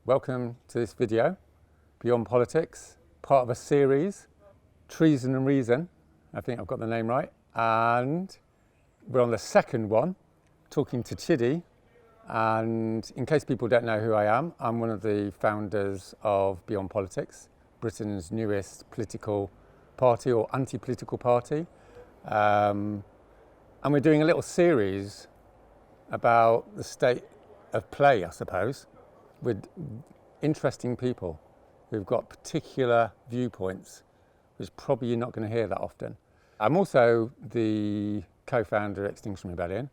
Welcome to this video, Beyond Politics, part of a series, Treason and Reason. I think I've got the name right. And we're on the second one, talking to Chidi. And in case people don't know who I am, I'm one of the founders of Beyond Politics, Britain's newest political party or anti-political party. And we're doing a little series about the state of play, I suppose, with interesting people who've got particular viewpoints, which probably you're not going to hear that often. I'm also the co-founder of Extinction Rebellion,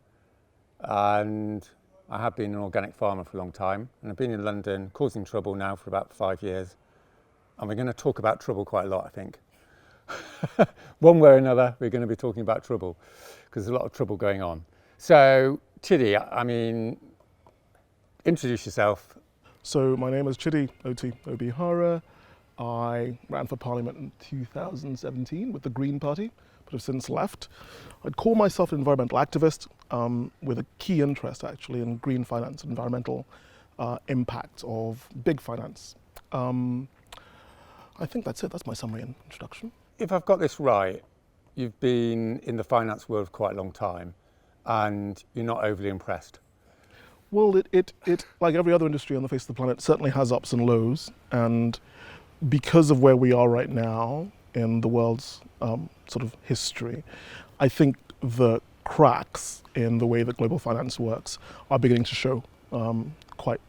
and I have been an organic farmer for a long time, and I've been in London causing trouble now for about 5 years, and we're going to talk about trouble quite a lot, I think. One way or another, we're going to be talking about trouble, because there's a lot of trouble going on. So, Chidi, I mean, introduce yourself. So my name is Chidi Oti-Obihara. I ran for Parliament in 2017 with the Green Party, but have since left. I'd call myself an environmental activist with a key interest actually in green finance and environmental impact of big finance. I think that's it, that's my summary and introduction. If I've got this right, you've been in the finance world for quite a long time and you're not overly impressed. Well, it like every other industry on the face of the planet, certainly has ups and lows. And because of where we are right now in the world's sort of history, I think the cracks in the way that global finance works are beginning to show. Quite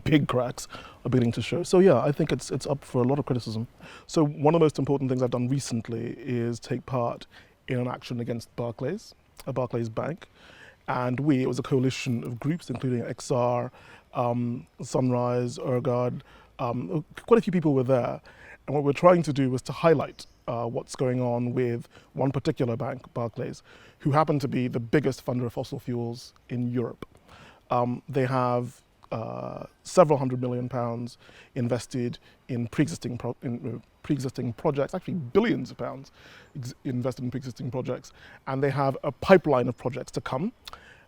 big cracks are beginning to show. So yeah, I think it's up for a lot of criticism. So one of the most important things I've done recently is take part in an action against Barclays, a Barclays bank. And it was a coalition of groups, including XR, Sunrise, Urgard, quite a few people were there. And what we're trying to do was to highlight what's going on with one particular bank, Barclays, who happen to be the biggest funder of fossil fuels in Europe. They have several £100 million invested in pre-existing projects, actually billions of pounds invested in pre-existing projects, and they have a pipeline of projects to come.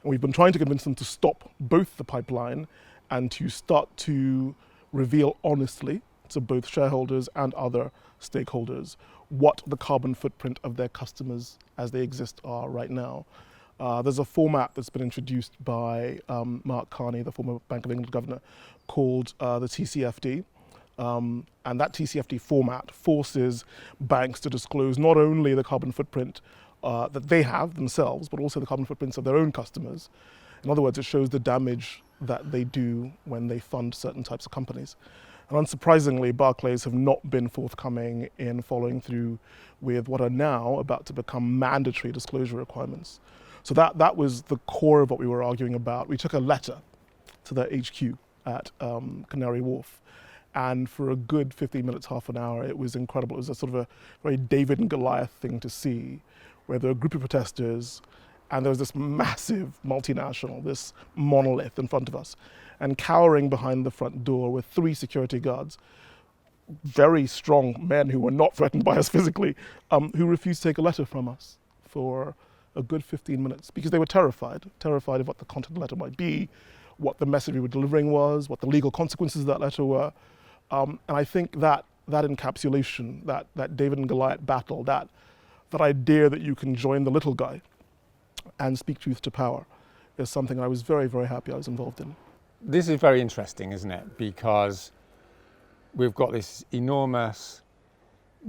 And we've been trying to convince them to stop both the pipeline and to start to reveal honestly to both shareholders and other stakeholders what the carbon footprint of their customers as they exist are right now. There's a format that's been introduced by Mark Carney, the former Bank of England governor, called the TCFD. And that TCFD format forces banks to disclose not only the carbon footprint that they have themselves, but also the carbon footprints of their own customers. In other words, it shows the damage that they do when they fund certain types of companies. And unsurprisingly, Barclays have not been forthcoming in following through with what are now about to become mandatory disclosure requirements. So that was the core of what we were arguing about. We took a letter to their HQ at Canary Wharf. And for a good 15 minutes, half an hour, it was incredible. It was a sort of a very David and Goliath thing to see, where there were a group of protesters, and there was this massive multinational, this monolith in front of us. And cowering behind the front door were 3 security guards, very strong men who were not threatened by us physically, who refused to take a letter from us for a good 15 minutes, because they were terrified of what the content of the letter might be, what the message we were delivering was, what the legal consequences of that letter were. And I think that encapsulation, that David and Goliath battle, that idea that you can join the little guy and speak truth to power is something I was very, very happy I was involved in. This is very interesting, isn't it? Because we've got this enormous,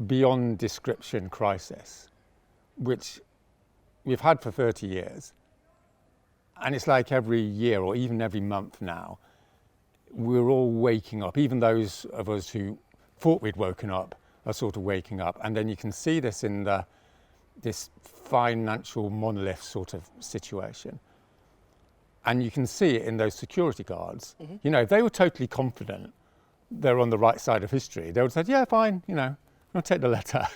beyond description crisis, which we've had for 30 years. And it's like every year or even every month now, we're all waking up. Even those of us who thought we'd woken up are sort of waking up. And then you can see this in this financial monolith sort of situation. And you can see it in those security guards. Mm-hmm. You know, if they were totally confident they're on the right side of history, they would have said, yeah, fine, you know, I'll take the letter.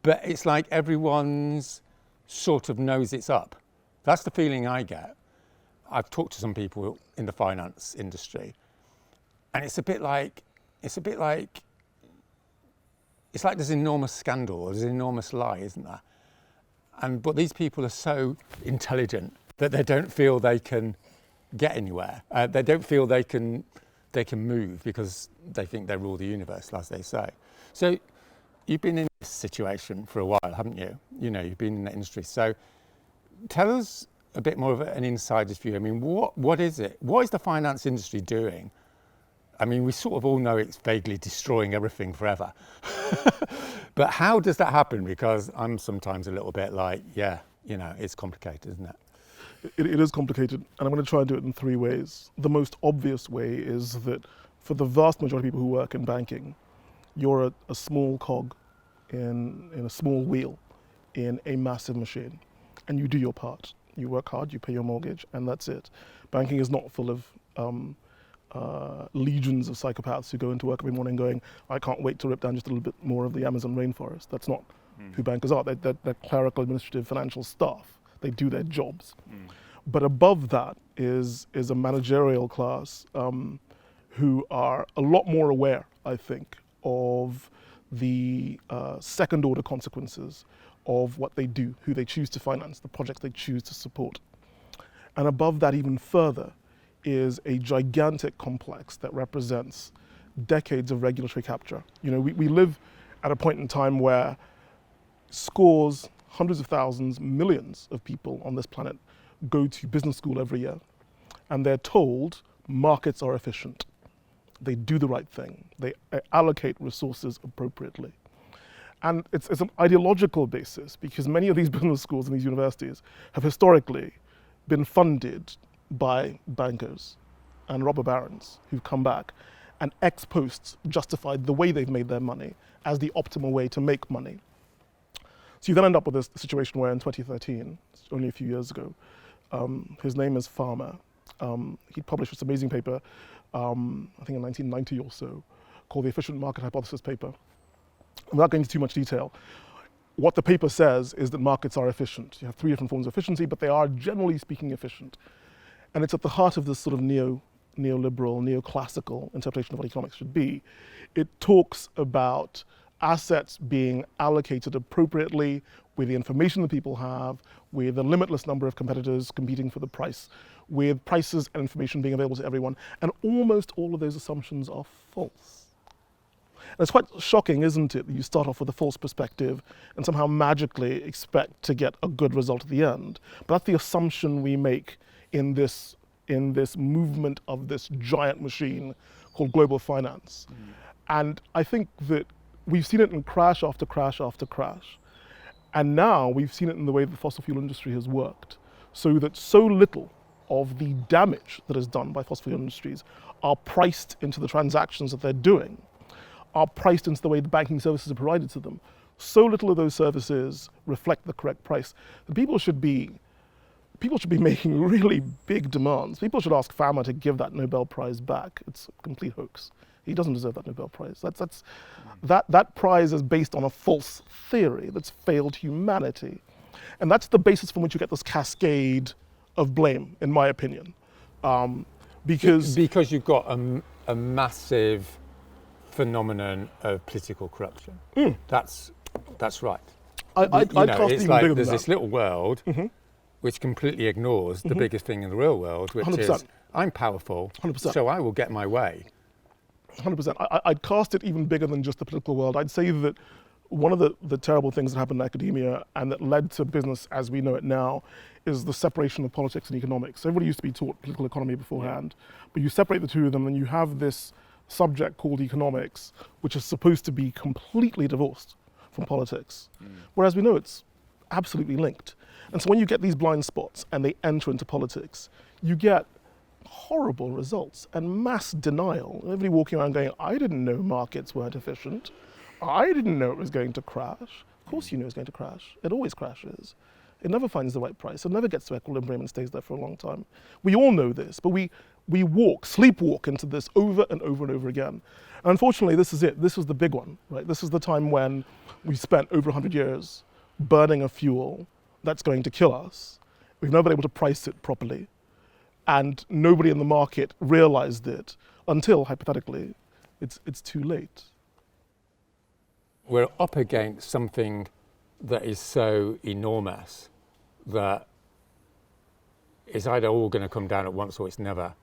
But it's like everyone's sort of knows it's up. That's the feeling I get. I've talked to some people in the finance industry, and it's like there's an enormous scandal, there's an enormous lie, isn't there? But these people are so intelligent that they don't feel they can get anywhere. They don't feel they can they can move because they think they rule the universe, as they say. So you've been in this situation for a while, haven't you? You know, you've been in the industry. So tell us a bit more of an insider's view. I mean, what is it? What is the finance industry doing? I mean, we sort of all know it's vaguely destroying everything forever. But how does that happen? Because I'm sometimes a little bit like, yeah, you know, it's complicated, isn't it? It is complicated, and I'm going to try and do it in three ways. The most obvious way is that for the vast majority of people who work in banking, you're a small cog in a small wheel in a massive machine, and you do your part. You work hard, you pay your mortgage, and that's it. Banking is not full of legions of psychopaths who go into work every morning going, I can't wait to rip down just a little bit more of the Amazon rainforest. That's not who bankers are. They're clerical, administrative, financial staff. They do their jobs. But above that is a managerial class who are a lot more aware, I think, of the second order consequences of what they do, who they choose to finance, the projects they choose to support. And above that even further is a gigantic complex that represents decades of regulatory capture. You know, we live at a point in time where scores, hundreds of thousands, millions of people on this planet go to business school every year, and they're told markets are efficient. They do the right thing. They allocate resources appropriately. And it's an ideological basis, because many of these business schools and these universities have historically been funded by bankers and robber barons who've come back and ex post justified the way they've made their money as the optimal way to make money. So you then end up with this situation where in 2013, only a few years ago, his name is Farmer. He published this amazing paper, I think in 1990 or so, called the Efficient Market Hypothesis paper. Without going into too much detail, what the paper says is that markets are efficient. You have three different forms of efficiency, but they are generally speaking efficient. And it's at the heart of this sort of neoliberal, neoclassical interpretation of what economics should be. It talks about assets being allocated appropriately with the information that people have, with a limitless number of competitors competing for the price, with prices and information being available to everyone. And almost all of those assumptions are false. And it's quite shocking, isn't it, that you start off with a false perspective and somehow magically expect to get a good result at the end. But that's the assumption we make in this movement of this giant machine called global finance. And I think that we've seen it in crash after crash after crash. And now we've seen it in the way the fossil fuel industry has worked, so that so little of the damage that is done by fossil fuel industries are priced into the transactions that they're doing, are priced into the way the banking services are provided to them. So little of those services reflect the correct price that people should be making really big demands. People should ask Farmer to give that Nobel Prize back. It's a complete hoax. He doesn't deserve that Nobel Prize. That prize is based on a false theory that's failed humanity. And that's the basis from which you get this cascade of blame, in my opinion. Because you've got a massive phenomenon of political corruption. That's right. I'd cast it's even like bigger than there's that. this little world which completely ignores the biggest thing in the real world, which 100%. is I'm powerful, 100%. so I will get my way. 100%. I'd cast it even bigger than just the political world. I'd say that one of the terrible things that happened in academia and that led to business as we know it now is the separation of politics and economics. Everybody used to be taught political economy beforehand, but you separate the two of them and you have this subject called economics, which is supposed to be completely divorced from politics. Whereas we know it's absolutely linked. And so when you get these blind spots and they enter into politics, you get horrible results and mass denial. Everybody walking around going, I didn't know markets weren't efficient. I didn't know it was going to crash. Of course you know it's going to crash. It always crashes. It never finds the right price. It never gets to equilibrium and stays there for a long time. We all know this, but we sleepwalk into this over and over and over again. And unfortunately, this is it. This was the big one, right? This is the time when we spent over 100 years burning a fuel that's going to kill us. We've never been able to price it properly. And nobody in the market realized it until, hypothetically, it's too late. We're up against something that is so enormous that it's either all going to come down at once or it's never.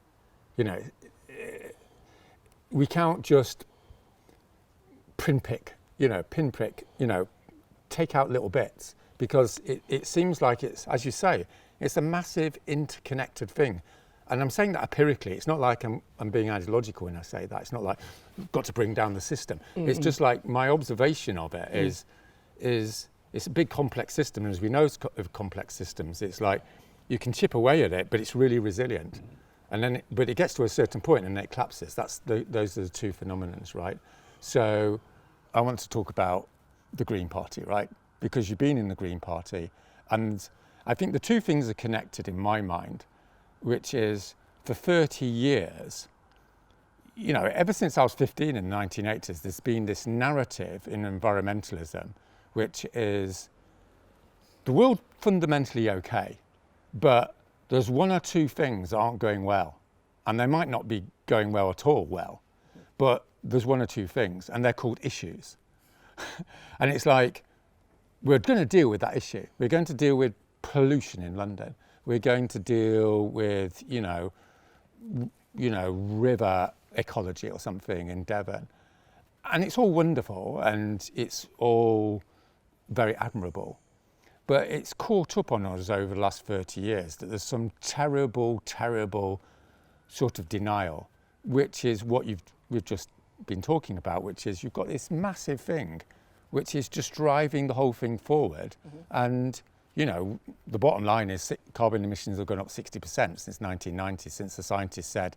You know, we can't just pinprick, take out little bits, because it seems like it's, as you say, it's a massive interconnected thing. And I'm saying that empirically. It's not like I'm being ideological when I say that. It's not like we've got to bring down the system. Mm-hmm. It's just like my observation of it is it's a big complex system. And as we know of complex systems, it's like you can chip away at it, but it's really resilient. And then, but it gets to a certain point and then it collapses. Those are the two phenomena, right? So I want to talk about the Green Party, right? Because you've been in the Green Party. And I think the two things are connected in my mind, which is for 30 years, ever since I was 15 in the 1980s, there's been this narrative in environmentalism, which is the world fundamentally okay, but there's one or two things that aren't going well. And they might not be going well at all but there's one or two things, and they're called issues. And it's like, we're going to deal with that issue. We're going to deal with pollution in London. We're going to deal with, river ecology or something in Devon. And it's all wonderful and it's all very admirable. But it's caught up on us over the last 30 years that there's some terrible, terrible sort of denial, which is what we've just been talking about, which is you've got this massive thing, which is just driving the whole thing forward. Mm-hmm. And the bottom line is carbon emissions have gone up 60% since 1990, since the scientists said,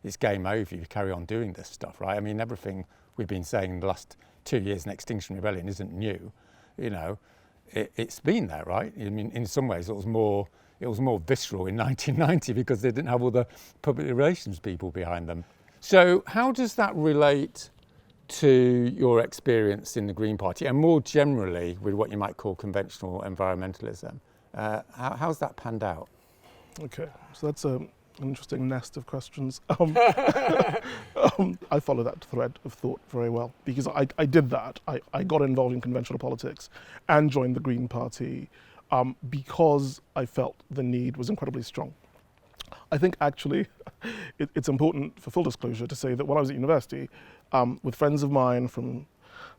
it's game over, you carry on doing this stuff, right? I mean, everything we've been saying in the last 2 years in Extinction Rebellion isn't new, it's been there, right? I mean, in some ways it was more visceral in 1990 because they didn't have all the public relations people behind them. So how does that relate to your experience in the Green Party and more generally with what you might call conventional environmentalism? How's that panned out? Okay, so that's an interesting nest of questions. I follow that thread of thought very well because I did that. I got involved in conventional politics and joined the Green Party because I felt the need was incredibly strong. I think actually it's important for full disclosure to say that when I was at university, with friends of mine from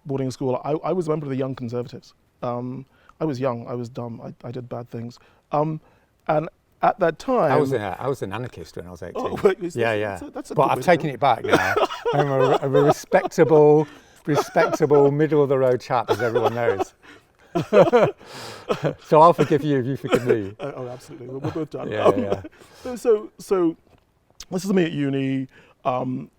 boarding school, I was a member of the Young Conservatives. I was young, I was dumb, I did bad things. And at that time... I was an anarchist when I was 18. Oh, wait, that's a but I've taken it back now. I'm a respectable, middle of the road chap, as everyone knows. So I'll forgive you if you forgive me. Oh, absolutely. We're both done. Yeah. So this is me at uni.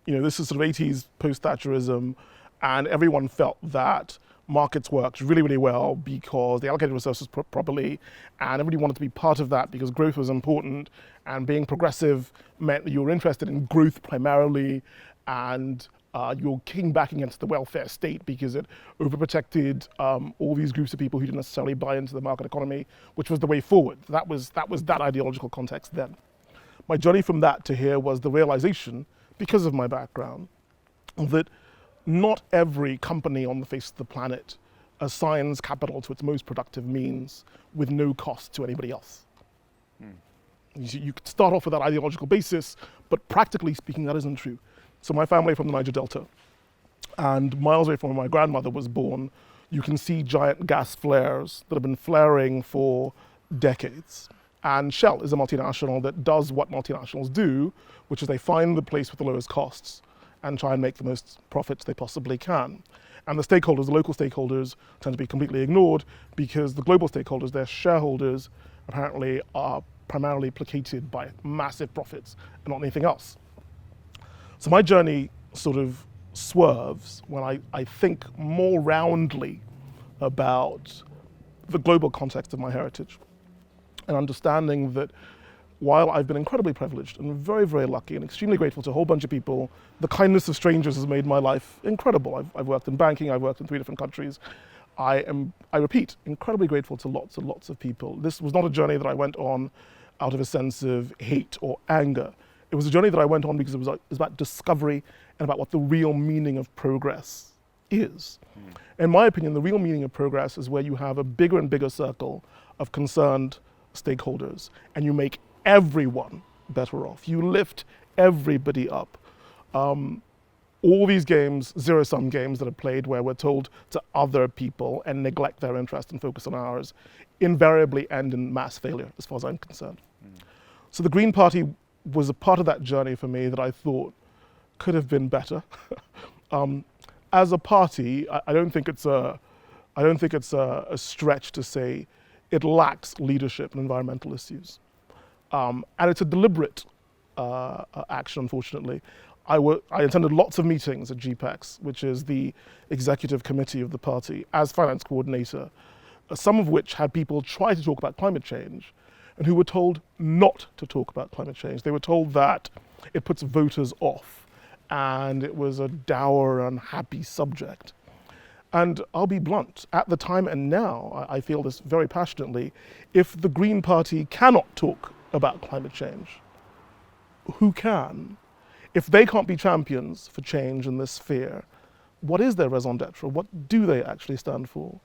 This is sort of 80s post-Thatcherism, and everyone felt that markets worked really, really well because they allocated resources properly, and everybody wanted to be part of that because growth was important, and being progressive meant that you were interested in growth primarily, and you're kicking back against the welfare state because it overprotected all these groups of people who didn't necessarily buy into the market economy, which was the way forward. That was that ideological context then. My journey from that to here was the realization, because of my background, that not every company on the face of the planet assigns capital to its most productive means with no cost to anybody else. You could start off with that ideological basis, but practically speaking, that isn't true. So my family from the Niger Delta, and miles away from where my grandmother was born, you can see giant gas flares that have been flaring for decades. And Shell is a multinational that does what multinationals do, which is they find the place with the lowest costs and try and make the most profits they possibly can. And the stakeholders, the local stakeholders, tend to be completely ignored because the global stakeholders, their shareholders, apparently are primarily placated by massive profits and not anything else. So my journey sort of swerves when I think more roundly about the global context of my heritage and understanding that while I've been incredibly privileged and very, very lucky and extremely grateful to a whole bunch of people, the kindness of strangers has made my life incredible. I've worked in banking, I've worked in 3 different countries. I repeat, incredibly grateful to lots and lots of people. This was not a journey that I went on out of a sense of hate or anger. It was a journey that I went on because it was about discovery and about what the real meaning of progress is. In my opinion, the real meaning of progress is where you have a bigger and bigger circle of concerned stakeholders and you make everyone better off. You lift everybody up. all these games, zero-sum games that are played where we're told to other people and neglect their interest and focus on ours, invariably end in mass failure, as far as I'm concerned. So the Green Party was a part of that journey for me that I thought could have been better. As a party, I don't think it's a stretch to say it lacks leadership in environmental issues. And it's a deliberate action, unfortunately. I attended lots of meetings at GPEX, which is the executive committee of the party, as finance coordinator, some of which had people try to talk about climate change and who were told not to talk about climate change. They were told that it puts voters off and it was a dour, unhappy subject. And I'll be blunt, at the time and now, I feel this very passionately, if the Green Party cannot talk about climate change, who can? If they can't be champions for change in this sphere, what is their raison d'etre? What do they actually stand for?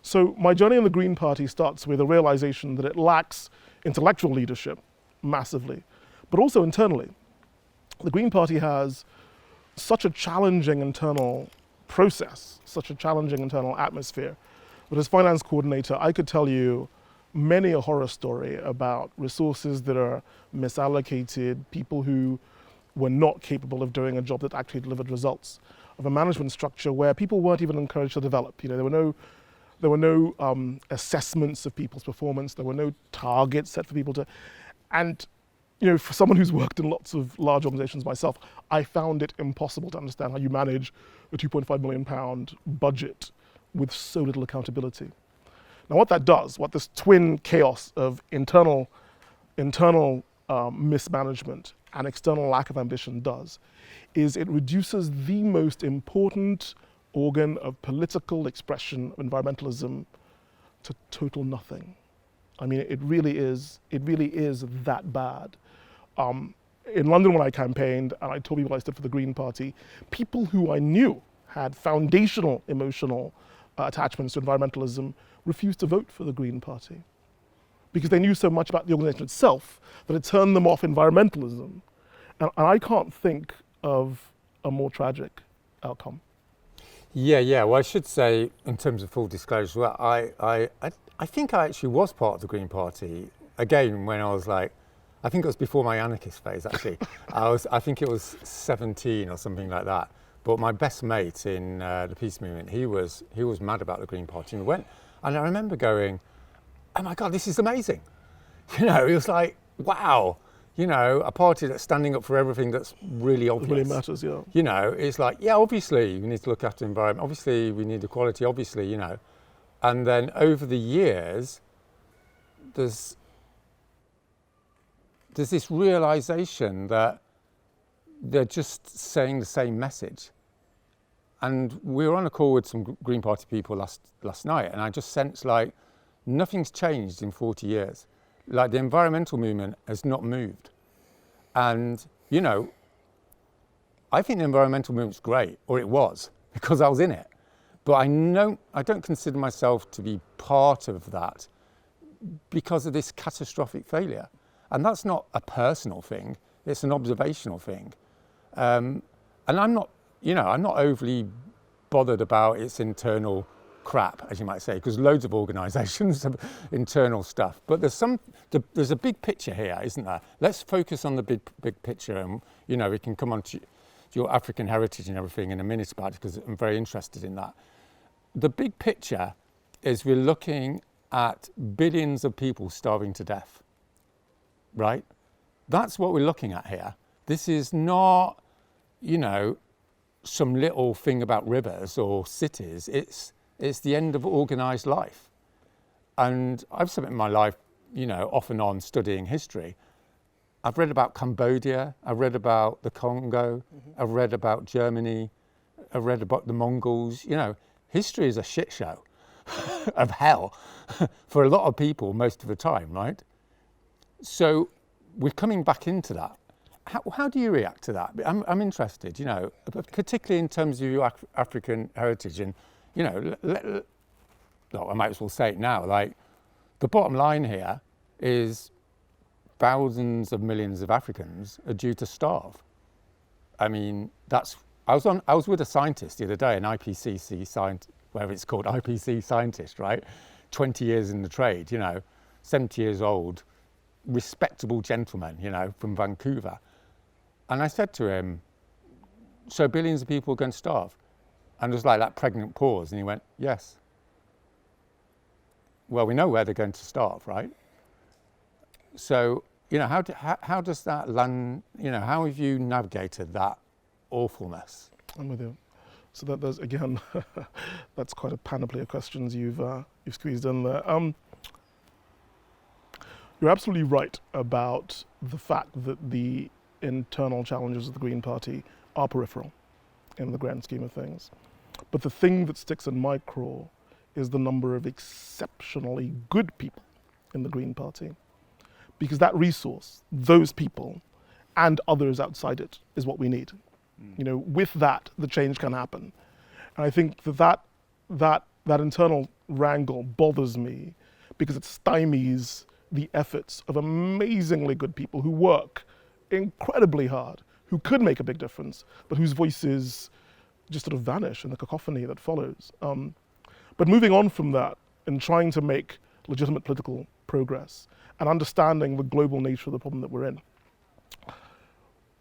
So my journey in the Green Party starts with a realization that it lacks intellectual leadership massively, but also internally. The Green Party has such a challenging internal process, such a challenging internal atmosphere, but as finance coordinator, I could tell you many a horror story about resources that are misallocated, people who were not capable of doing a job that actually delivered results, of a management structure where people weren't even encouraged to develop. You know, there were no assessments of people's performance. There were no targets set for people to, and you know, for someone who's worked in lots of large organizations myself, I found it impossible to understand how you manage a £2.5 million budget with so little accountability. Now what that does, what this twin chaos of internal mismanagement and external lack of ambition does, is it reduces the most important organ of political expression of environmentalism to total nothing. I mean, it really is that bad. In London when I campaigned and I told people I stood for the Green Party, people who I knew had foundational emotional attachments to environmentalism refused to vote for the Green Party because they knew so much about the organization itself that it turned them off environmentalism. And I can't think of a more tragic outcome. Yeah. Well, I should say, in terms of full disclosure, well, I think I actually was part of the Green Party, again, when I was like, I think it was before my anarchist phase, actually. I think it was 17 or something like that. But my best mate in the peace movement, he was mad about the Green Party. And we went, and I remember going, oh my God, this is amazing. You know, it was like, wow, you know, a party that's standing up for everything that's really obvious. It really matters, yeah. You know, it's like, yeah, obviously we need to look after the environment. Obviously we need equality, obviously, you know. And then over the years, there's this realization that they're just saying the same message. And we were on a call with some Green Party people last night, and I just sensed like nothing's changed in 40 years. Like the environmental movement has not moved. And, you know, I think the environmental movement's great, or it was, because I was in it. But I don't consider myself to be part of that because of this catastrophic failure. And that's not a personal thing, it's an observational thing. And I'm not overly bothered about its internal crap, as you might say, because loads of organisations have internal stuff. But there's a big picture here, isn't there? Let's focus on the big picture, and you know, we can come on to your African heritage and everything in a minute about it, because I'm very interested in that. The big picture is we're looking at billions of people starving to death, right? That's what we're looking at here. This is not, you know, some little thing about rivers or cities. It's the end of organised life. And I've spent my life, you know, off and on studying history. I've read about Cambodia, I've read about the Congo, I've read about Germany, I've read about the Mongols. You know, history is a shit show of hell for a lot of people most of the time, right? So we're coming back into that. How do you react to that? I'm interested, you know, particularly in terms of your African heritage. And, you know, I might as well say it now, like the bottom line here is thousands of millions of Africans are due to starve. I mean, that's I was with a scientist the other day, an IPCC scientist, whatever it's called, IPC scientist, right? 20 years in the trade, 70 years old, respectable gentleman, from Vancouver. And I said to him, so billions of people are going to starve? And there's like that pregnant pause, and he went, yes. Well, we know where they're going to starve, right? So, how does that land, how have you navigated that awfulness? I'm with you. So there's, again, that's quite a panoply of questions you've squeezed in there. You're absolutely right about the fact that the internal challenges of the Green Party are peripheral in the grand scheme of things. But the thing that sticks in my craw is the number of exceptionally good people in the Green Party. Because that resource, those people, and others outside it, is what we need. With that, the change can happen. And I think that internal wrangle bothers me because it stymies the efforts of amazingly good people who work incredibly hard, who could make a big difference, but whose voices just sort of vanish in the cacophony that follows. But moving on from that and trying to make legitimate political progress and understanding the global nature of the problem that we're in,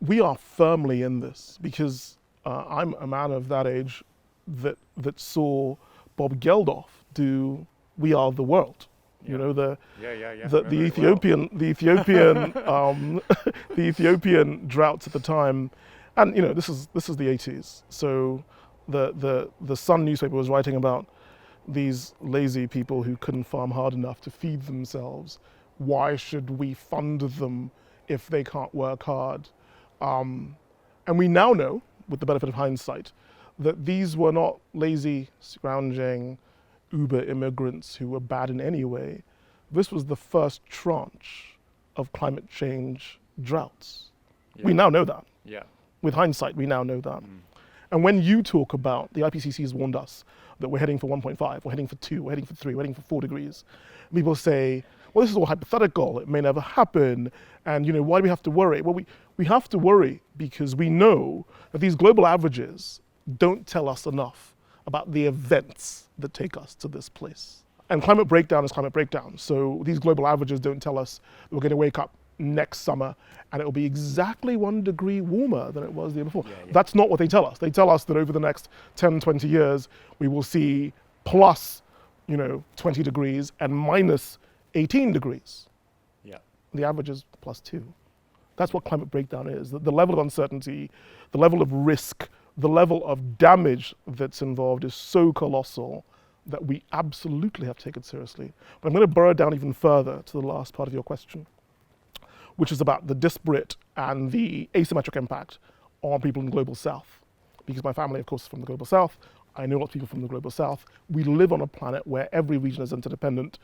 we are firmly in this because I'm a man of that age that saw Bob Geldof do "We Are the World." The Ethiopian the Ethiopian droughts at the time, and this is the 80s. So the Sun newspaper was writing about these lazy people who couldn't farm hard enough to feed themselves. Why should we fund them if they can't work hard? And we now know, with the benefit of hindsight, that these were not lazy, scrounging Uber immigrants who were bad in any way. This was the first tranche of climate change droughts. Yeah. We now know that. Yeah. With hindsight, we now know that. And when you talk about, the IPCC has warned us that we're heading for 1.5, we're heading for 2, we're heading for 3, we're heading for 4 degrees. People say, well, this is all hypothetical, it may never happen, and why do we have to worry? Well, we have to worry because we know that these global averages don't tell us enough about the events that take us to this place. And climate breakdown is climate breakdown. So these global averages don't tell us that we're going to wake up next summer and it will be exactly 1 degree warmer than it was the year before. Yeah. That's not what they tell us. They tell us that over the next 10, 20 years, we will see plus, 20 degrees and minus 18 degrees. Yeah. The average is plus 2. That's what climate breakdown is. The level of uncertainty, the level of risk, the level of damage that's involved is so colossal that we absolutely have to take it seriously. But I'm going to burrow down even further to the last part of your question, which is about the disparate and the asymmetric impact on people in the Global South. Because my family, of course, is from the Global South. I know lots of people from the Global South. We live on a planet where every region is interdependent.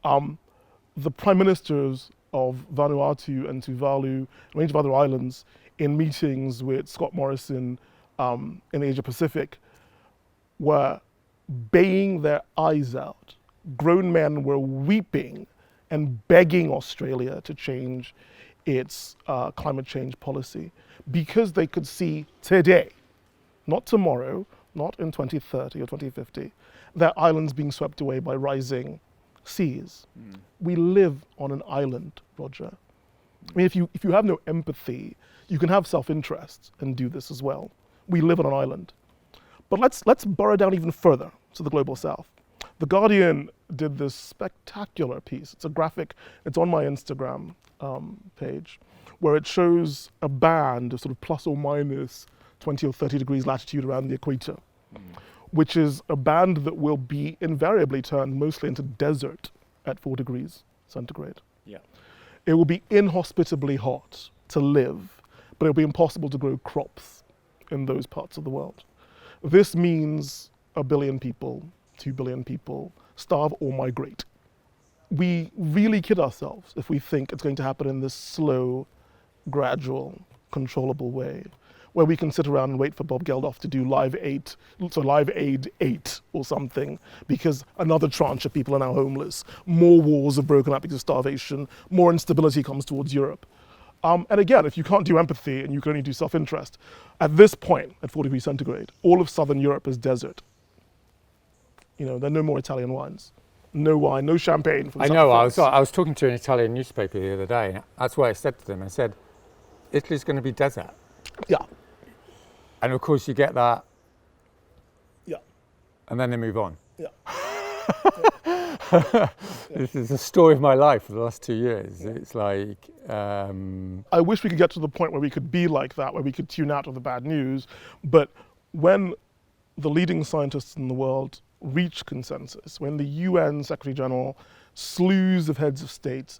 The prime ministers of Vanuatu and Tuvalu, a range of other islands, in meetings with Scott Morrison in the Asia Pacific, were baying their eyes out. Grown men were weeping and begging Australia to change its climate change policy because they could see today, not tomorrow, not in 2030 or 2050, their islands being swept away by rising seas. We live on an island, Roger. I mean, if you have no empathy, you can have self-interest and do this as well. We live on an island. But let's burrow down even further to the Global South. The Guardian did this spectacular piece. It's a graphic, it's on my Instagram page, where it shows a band of sort of plus or minus 20 or 30 degrees latitude around the equator, which is a band that will be invariably turned mostly into desert at 4 degrees centigrade. Yeah. It will be inhospitably hot to live, but it will be impossible to grow crops in those parts of the world. This means 1 billion people, 2 billion people starve or migrate. We really kid ourselves if we think it's going to happen in this slow, gradual, controllable way, where we can sit around and wait for Bob Geldof to do Live Aid 8 or something, because another tranche of people are now homeless, more wars have broken out because of starvation, more instability comes towards Europe. And again, if you can't do empathy and you can only do self-interest, at this point, at 40 degrees centigrade, all of southern Europe is desert. There are no more Italian wines. No wine, no champagne from I south know, of France. I was talking to an Italian newspaper the other day, and that's why I said to them, I said, Italy's going to be desert. Yeah, And of course you get that, yeah, and then they move on. yeah. This is the story of my life for the last 2 years. It's like... I wish we could get to the point where we could be like that, where we could tune out of the bad news. But when the leading scientists in the world reach consensus, when the UN Secretary General, slews of heads of states,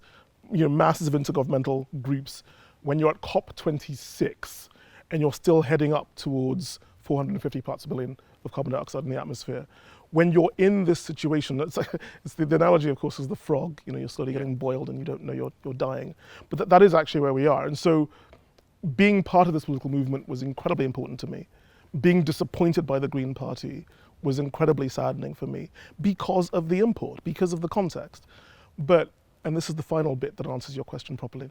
masses of intergovernmental groups, when you're at COP26 and you're still heading up towards 450 parts per billion of carbon dioxide in the atmosphere, when you're in this situation, it's the analogy, of course, is the frog. You're slowly getting boiled and you don't know you're dying. But that is actually where we are. And so being part of this political movement was incredibly important to me. Being disappointed by the Green Party was incredibly saddening for me because of the import, because of the context. But, and this is the final bit that answers your question properly,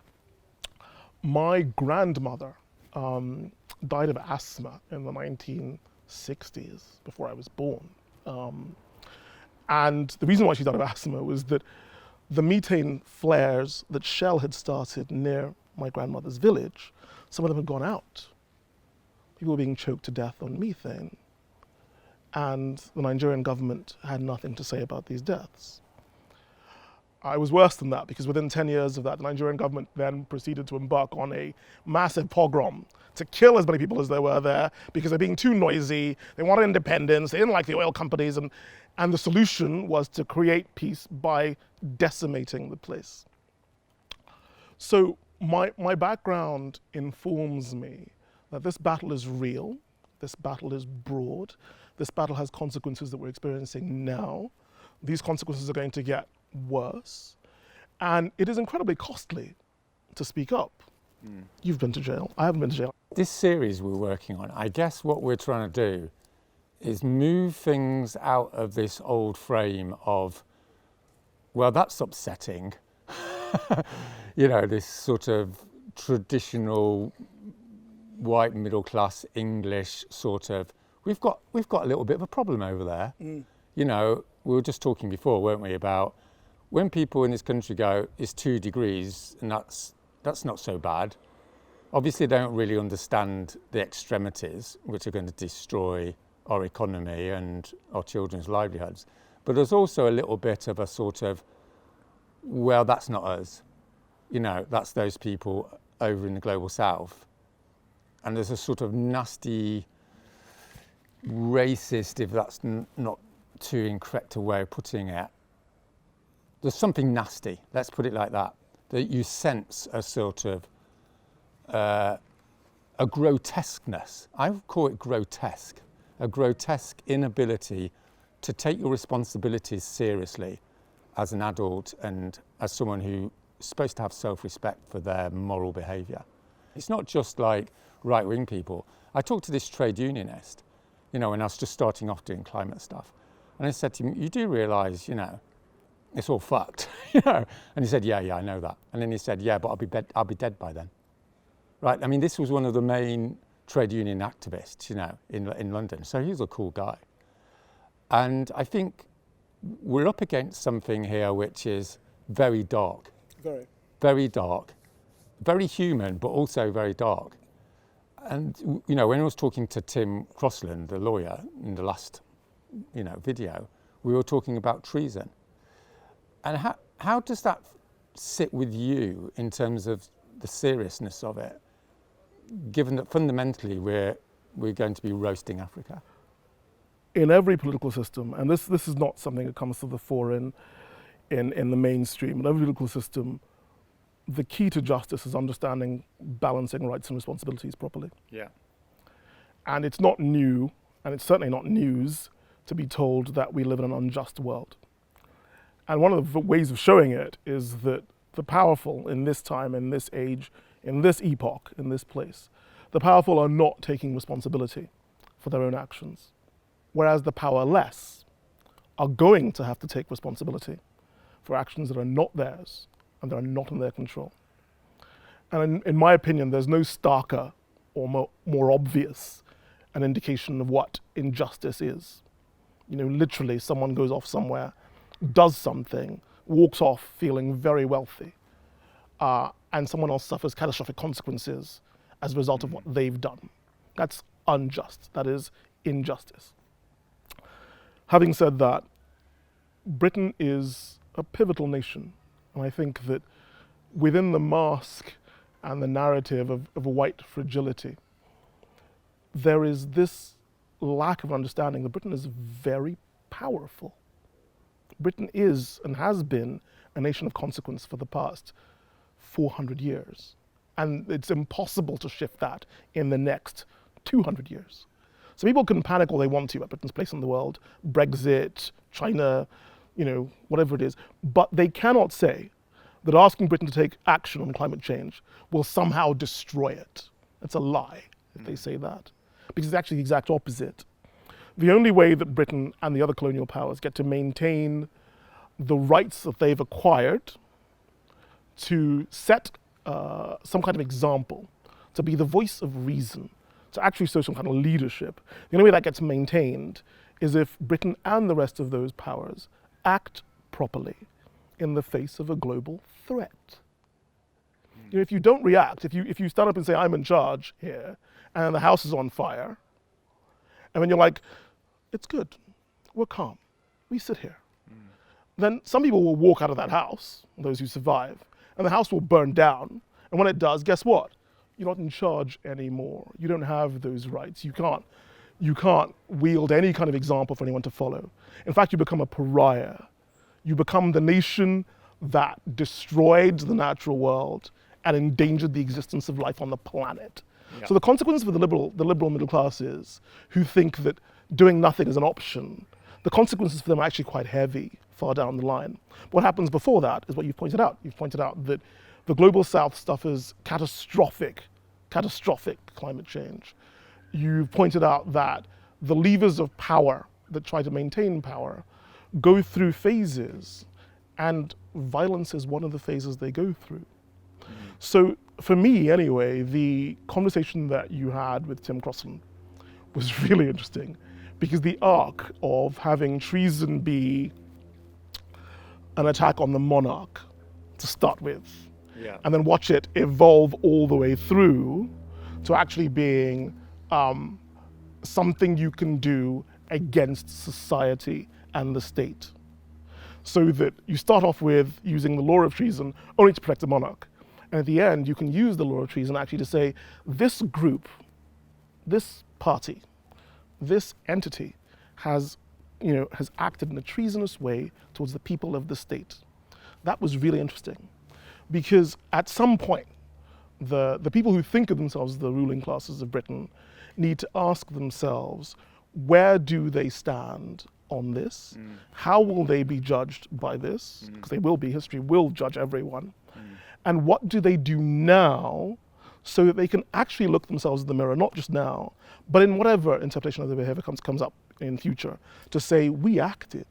my grandmother died of asthma in the 1960s, before I was born. And the reason why she died of asthma was that the methane flares that Shell had started near my grandmother's village, some of them had gone out. People were being choked to death on methane. And the Nigerian government had nothing to say about these deaths. I was worse than that, because within 10 years of that, the Nigerian government then proceeded to embark on a massive pogrom to kill as many people as there were there, because they're being too noisy, they wanted independence, they didn't like the oil companies, and the solution was to create peace by decimating the place. So my background informs me that this battle is real, this battle is broad, this battle has consequences that we're experiencing now. These consequences are going to get worse, and it is incredibly costly to speak up. You've been to jail, I haven't been to jail. This series we're working on, I guess what we're trying to do is move things out of this old frame of, well, that's upsetting. This sort of traditional white middle class English sort of, we've got a little bit of a problem over there. We were just talking before, weren't we, about when people in this country go, it's 2 degrees, and that's not so bad. Obviously, they don't really understand the extremities, which are going to destroy our economy and our children's livelihoods. But there's also a little bit of a sort of, well, that's not us. That's those people over in the global south. And there's a sort of nasty, racist, if that's not too incorrect a way of putting it, there's something nasty, let's put it like that you sense a sort of a grotesqueness. I would call it grotesque, a grotesque inability to take your responsibilities seriously as an adult and as someone who's supposed to have self-respect for their moral behaviour. It's not just like right-wing people. I talked to this trade unionist, when I was just starting off doing climate stuff. And I said to him, you do realise, it's all fucked, And he said, yeah, I know that. And then he said, yeah, but I'll be dead by then. Right, I mean, this was one of the main trade union activists, in London. So he was a cool guy. And I think we're up against something here which is very dark. Very dark. Very human, but also very dark. And, when I was talking to Tim Crossland, the lawyer, in the last, video, we were talking about treason. And how does that sit with you in terms of the seriousness of it, given that fundamentally we're going to be roasting Africa? In every political system, and this is not something that comes to the fore in the mainstream, in every political system, the key to justice is understanding balancing rights and responsibilities properly. Yeah. And it's not new, and it's certainly not news, to be told that we live in an unjust world. And one of the ways of showing it is that the powerful in this time, in this age, in this epoch, in this place, the powerful are not taking responsibility for their own actions, whereas the powerless are going to have to take responsibility for actions that are not theirs and that are not in their control. And in my opinion, there's no starker or more obvious an indication of what injustice is. You know, literally someone goes off somewhere, does something, walks off feeling very wealthy, and someone else suffers catastrophic consequences as a result of what they've done. That's unjust. That is injustice. Having said that, Britain is a pivotal nation, and I think that within the mask and the narrative of white fragility, there is this lack of understanding that Britain is very powerful. Britain is and has been a nation of consequence for the past 400 years. And it's impossible to shift that in the next 200 years. So people can panic all they want to about Britain's place in the world, Brexit, China, you know, whatever it is, but they cannot say that asking Britain to take action on climate change will somehow destroy it. It's a lie if they say that, because it's actually the exact opposite. The only way that Britain and the other colonial powers get to maintain the rights that they've acquired to set some kind of example, to be the voice of reason, to actually show some kind of leadership, the only way that gets maintained is if Britain and the rest of those powers act properly in the face of a global threat. You know, if you don't react, if you stand up and say, I'm in charge here, and the house is on fire, and then you're like, it's good, we're calm, we sit here. Then some people will walk out of that house, those who survive, and the house will burn down. And when it does, guess what? You're not in charge anymore. You don't have those rights. You can't wield any kind of example for anyone to follow. In fact, you become a pariah. You become the nation that destroyed the natural world and endangered the existence of life on the planet. Yeah. So the consequence for the liberal middle classes who think that doing nothing is an option, the consequences for them are actually quite heavy far down the line. What happens before that is what you've pointed out. You've pointed out that the global south suffers catastrophic climate change. You've pointed out that the levers of power that try to maintain power go through phases, and violence is one of the phases they go through. So for me anyway, the conversation that you had with Tim Crossland was really interesting, because the arc of having treason be an attack on the monarch to start with, and then watch it evolve all the way through to actually being something you can do against society and the state. So that you start off with using the law of treason only to protect the monarch. And at the end, you can use the law of treason actually to say, this group, this party, this entity has acted in a treasonous way towards the people of the state. That was really interesting, because at some point, the people who think of themselves as the ruling classes of Britain need to ask themselves, where do they stand on this? How will they be judged by this? Because they will be, history will judge everyone. And what do they do now so that they can actually look themselves in the mirror, not just now, but in whatever interpretation of their behavior comes up in future, to say, we acted,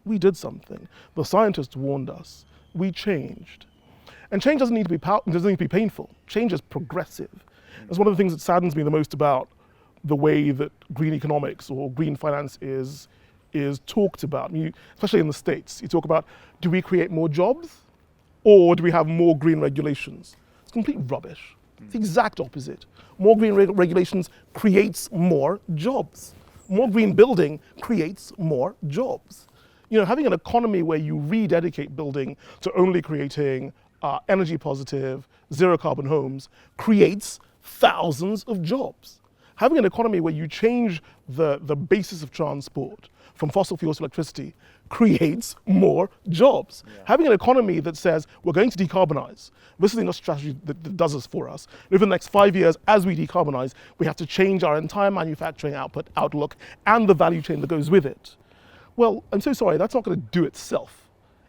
we did something, the scientists warned us, we changed. And change doesn't need to be painful. Change is progressive. That's one of the things that saddens me the most about the way that green economics or green finance is talked about. I mean, especially in the States, you talk about, do we create more jobs or do we have more green regulations? It's complete rubbish. It's the exact opposite. More green regulations creates more jobs. More green building creates more jobs. You know, having an economy where you rededicate building to only creating energy positive, zero carbon homes creates thousands of jobs. Having an economy where you change the basis of transport from fossil fuels to electricity creates more jobs. Yeah. Having an economy that says we're going to decarbonize, this is the industrial strategy that does this for us. Over the next 5 years, as we decarbonize, we have to change our entire manufacturing outlook and the value chain that goes with it. Well, I'm so sorry, that's not going to do itself.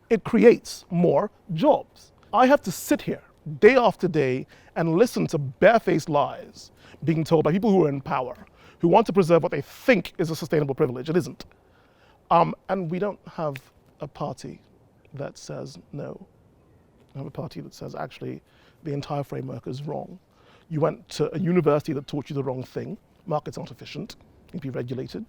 It creates more jobs. I have to sit here day after day and listen to barefaced lies being told by people who are in power, who want to preserve what they think is a sustainable privilege. It isn't. And we don't have a party that says no. We have a party that says, actually, the entire framework is wrong. You went to a university that taught you the wrong thing. Markets aren't efficient, need to be regulated.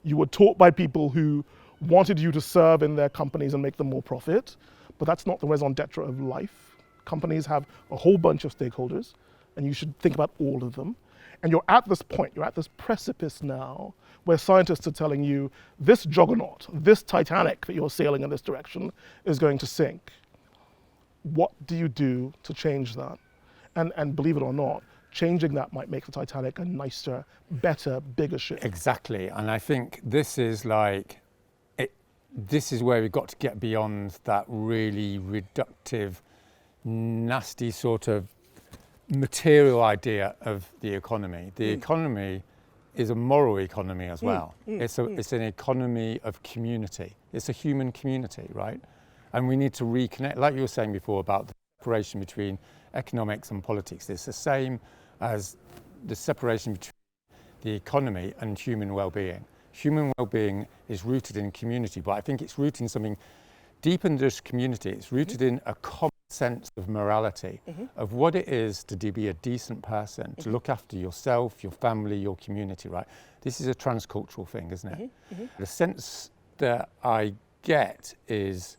You were taught by people who wanted you to serve in their companies and make them more profit, but that's not the raison d'etre of life. Companies have a whole bunch of stakeholders, and you should think about all of them. And you're at this point, you're at this precipice now, where scientists are telling you, this juggernaut, this Titanic that you're sailing in this direction is going to sink. What do you do to change that? And believe it or not, changing that might make the Titanic a nicer, better, bigger ship. Exactly, and I think this is like, this is where we've got to get beyond that really reductive, nasty sort of material idea of the economy. The economy is a moral economy as well. It's an economy of community. It's a human community, right? And we need to reconnect, like you were saying before about the separation between economics and politics. It's the same as the separation between the economy and human well-being. Human well-being is rooted in community, but I think it's rooted in something deep in this community. It's rooted in a common sense of morality, of what it is to be a decent person, to look after yourself, your family, your community, right? This is a transcultural thing, isn't it? The sense that I get is,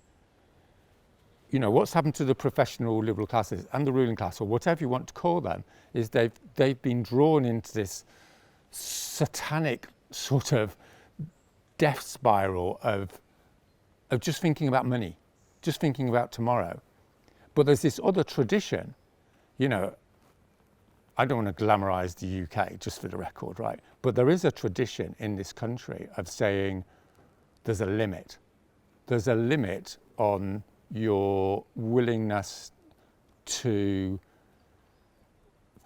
you know, what's happened to the professional liberal classes and the ruling class, or whatever you want to call them, is they've been drawn into this satanic sort of death spiral of just thinking about money, just thinking about tomorrow. But there's this other tradition, you know, I don't want to glamorize the UK, just for the record, right? But there is a tradition in this country of saying there's a limit. There's a limit on your willingness to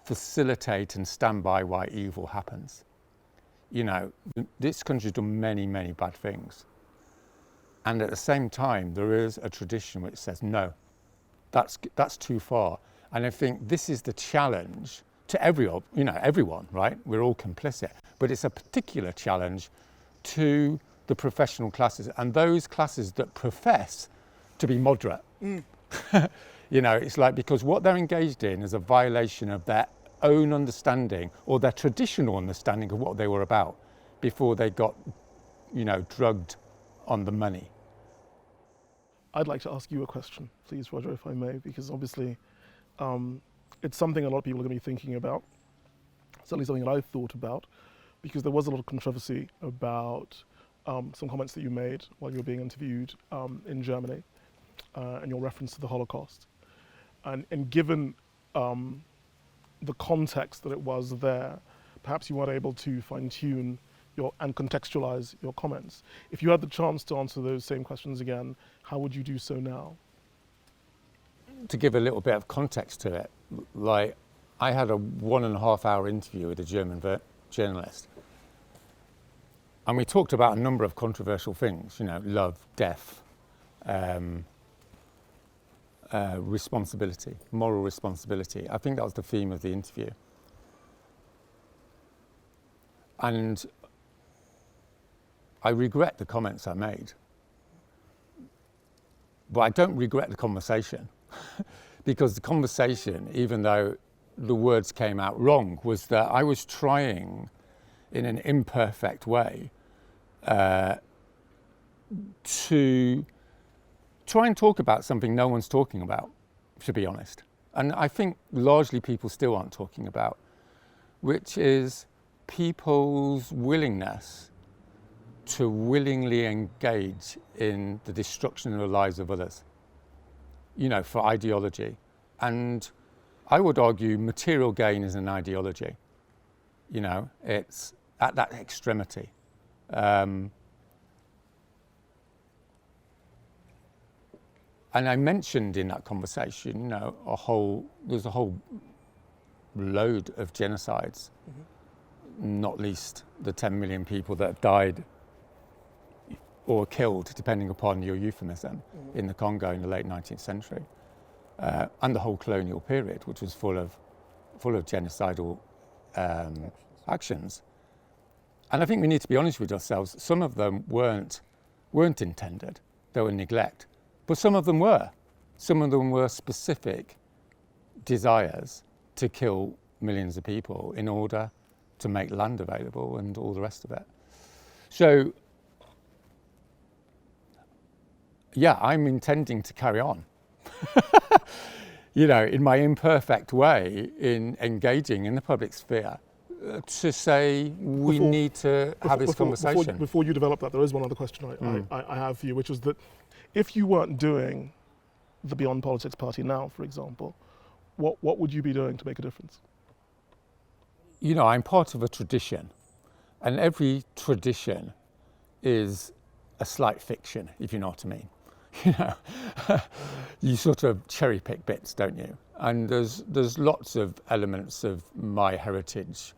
facilitate and stand by why evil happens. You know, this country's done many, many bad things. And at the same time, there is a tradition which says, no, that's too far. And I think this is the challenge to everyone, right? We're all complicit. But it's a particular challenge to the professional classes and those classes that profess to be moderate. You know, it's like, because what they're engaged in is a violation of their own understanding or their traditional understanding of what they were about before they got, you know, drugged on the money. I'd like to ask you a question, please, Roger, if I may, because obviously it's something a lot of people are going to be thinking about, certainly something that I've thought about, because there was a lot of controversy about some comments that you made while you were being interviewed in Germany and your reference to the Holocaust. And given the context that it was there, perhaps you weren't able to fine-tune and contextualize your comments. If you had the chance to answer those same questions again, how would you do so now? To give a little bit of context to it, like, I had a 1.5 hour interview with a German journalist, and we talked about a number of controversial things, you know, love, death, responsibility, moral responsibility. I think that was the theme of the interview. And I regret the comments I made, but I don't regret the conversation because the conversation, even though the words came out wrong, was that I was trying in an imperfect way to try and talk about something no one's talking about, to be honest. And I think largely people still aren't talking about, which is people's willingness to willingly engage in the destruction of the lives of others, you know, for ideology. And I would argue material gain is an ideology. You know, it's at that extremity. And I mentioned in that conversation, you know, there's a whole load of genocides, not least the 10 million people that have died or killed, depending upon your euphemism, in the Congo in the late 19th century, and the whole colonial period, which was full of genocidal actions. And I think we need to be honest with ourselves. Some of them weren't intended; they were neglect. But some of them were. Some of them were specific desires to kill millions of people in order to make land available and all the rest of it. So, yeah, I'm intending to carry on, in my imperfect way, in engaging in the public sphere to say we need to have this conversation. Before you develop that, there is one other question I have for you, which is that if you weren't doing the Beyond Politics Party now, for example, what would you be doing to make a difference? I'm part of a tradition, and every tradition is a slight fiction, if you know what I mean. You sort of cherry pick bits, don't you? And there's lots of elements of my heritage.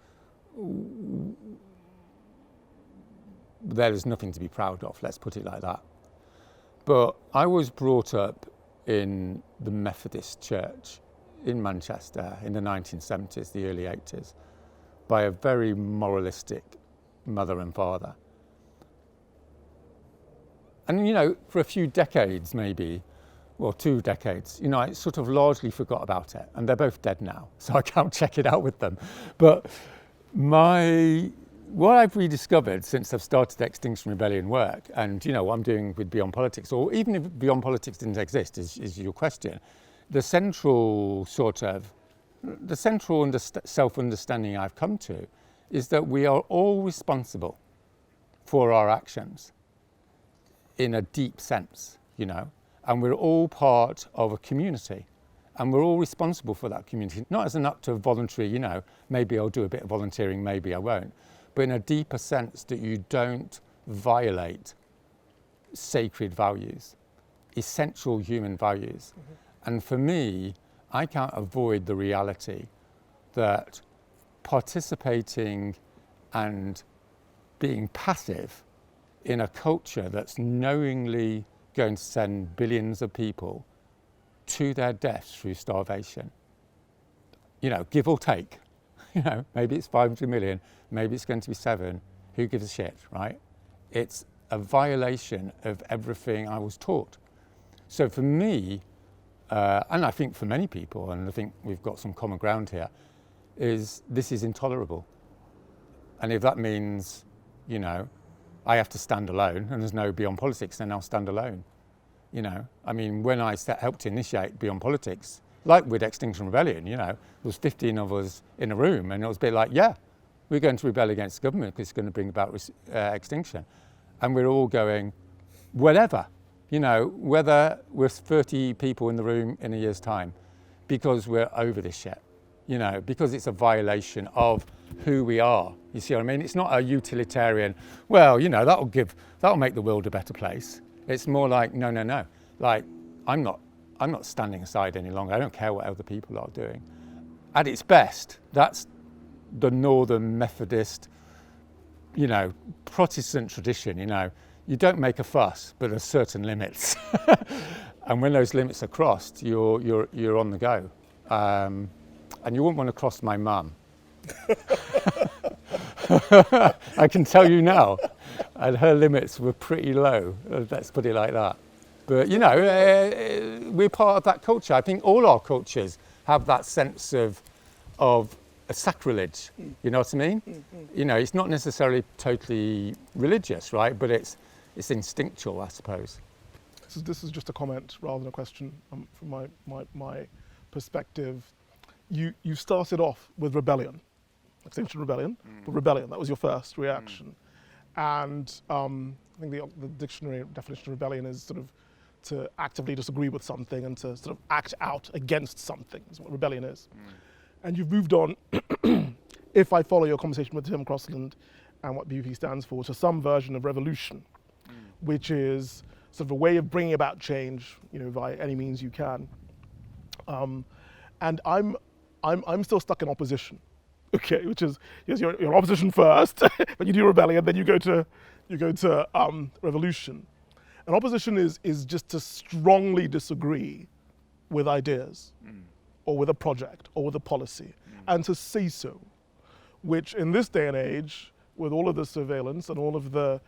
There is nothing to be proud of, let's put it like that. But I was brought up in the Methodist Church in Manchester in the 1970s, the early 80s, by a very moralistic mother and father. And, for a few decades maybe, well, 2 decades, I sort of largely forgot about it. And they're both dead now, so I can't check it out with them. But what I've rediscovered since I've started the Extinction Rebellion work, and, what I'm doing with Beyond Politics, or even if Beyond Politics didn't exist, is your question, the central self-understanding I've come to is that we are all responsible for our actions in a deep sense, and we're all part of a community, and we're all responsible for that community, not as an act of voluntary, maybe I'll do a bit of volunteering, maybe I won't, but in a deeper sense that you don't violate sacred values, essential human values. Mm-hmm. And for me, I can't avoid the reality that participating and being passive in a culture that's knowingly going to send billions of people to their deaths through starvation, give or take, maybe it's 500 million, maybe it's going to be 7, who gives a shit, right? It's a violation of everything I was taught. So for me, and I think for many people, and I think we've got some common ground here, this is intolerable. And if that means, I have to stand alone and there's no Beyond Politics, then I'll stand alone. When I helped to initiate Beyond Politics, like with Extinction Rebellion, there was 15 of us in a room, and it was a bit like, yeah, we're going to rebel against the government because it's going to bring about extinction. And we're all going, whatever, whether we're 30 people in the room in a year's time, because we're over this shit, because it's a violation of who we are. You see what I mean? It's not a utilitarian, well, that'll make the world a better place. It's more like, no. Like, I'm not standing aside any longer. I don't care what other people are doing. At its best, that's the Northern Methodist, Protestant tradition, You don't make a fuss, but there's certain limits. And when those limits are crossed, you're on the go. And you wouldn't want to cross my mum. I can tell you now, and her limits were pretty low, let's put it like that. But, we're part of that culture. I think all our cultures have that sense of a sacrilege, you know what I mean? Mm-hmm. It's not necessarily totally religious, right? But it's instinctual, I suppose. This is just a comment rather than a question from my perspective. You started off with rebellion, Extinction Rebellion, but rebellion, that was your first reaction. And I think the dictionary definition of rebellion is sort of to actively disagree with something and to sort of act out against something is what rebellion is. And you've moved on, if I follow your conversation with Tim Crossland and what BUP stands for, to some version of revolution, which is sort of a way of bringing about change, by any means you can. And I'm still stuck in opposition, okay, which is, yes, you're in opposition first, but you do rebellion, then you go to revolution. And opposition is just to strongly disagree with ideas, or with a project, or with a policy, and to say so, which in this day and age, with all of the surveillance and all of the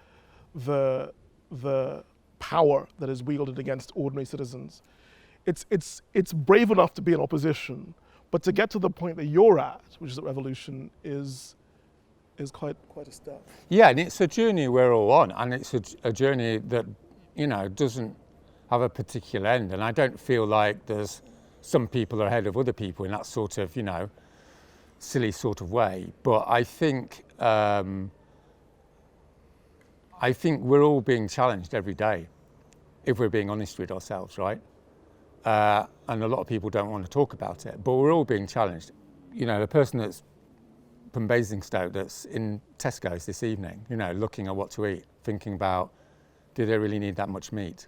power that is wielded against ordinary citizens, it's brave enough to be in opposition, But to get to the point that you're at, which is a revolution, is quite a step. Yeah, and it's a journey we're all on, and it's a journey that, you know, doesn't have a particular end. And I don't feel like there's some people are ahead of other people in that sort of, you know, silly sort of way. But I think we're all being challenged every day, if we're being honest with ourselves, right? And a lot of people don't want to talk about it, but we're all being challenged. You know, the person that's from Basingstoke that's in Tesco's this evening, you know, looking at what to eat, thinking about, do they really need that much meat?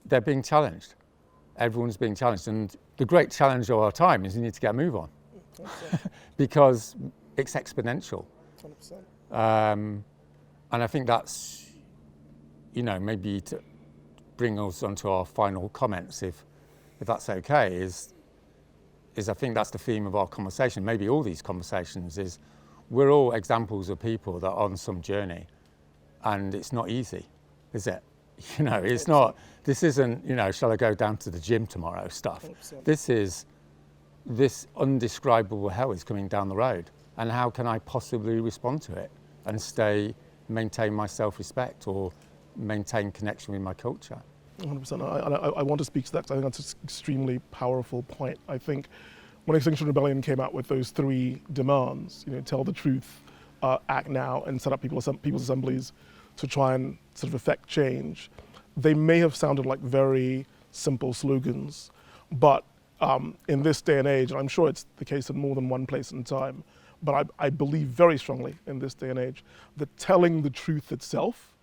They're being challenged. Everyone's being challenged. And the great challenge of our time is you need to get a move on. Because it's exponential. 100%. And I think that's, you know, maybe to bring us onto our final comments, if that's okay, is I think that's the theme of our conversation, maybe all these conversations, is we're all examples of people that are on some journey, and it's not easy, is it? You know, it's not, this isn't, you know, shall I go down to the gym tomorrow stuff. 100%. This undescribable hell is coming down the road, and how can I possibly respond to it and maintain my self-respect or maintain connection with my culture? 100%. I want to speak to that because I think that's an extremely powerful point. I think when Extinction Rebellion came out with those 3 demands, you know, tell the truth, act now, and set up people's assemblies to try and sort of effect change, they may have sounded like very simple slogans, but in this day and age, and I'm sure it's the case in more than one place and time, but I believe very strongly in this day and age that telling the truth itself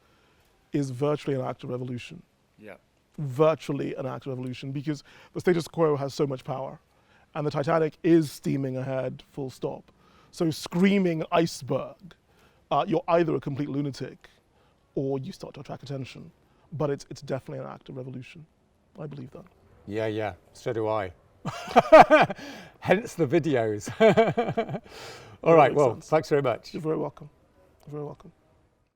is virtually an act of revolution. Yeah. Virtually an act of revolution, because the status quo has so much power and the Titanic is steaming ahead, full stop. So screaming iceberg, you're either a complete lunatic or you start to attract attention. But it's definitely an act of revolution. I believe that. Yeah, so do I. Hence the videos. All right, well, thanks very much. You're very welcome. You're very welcome.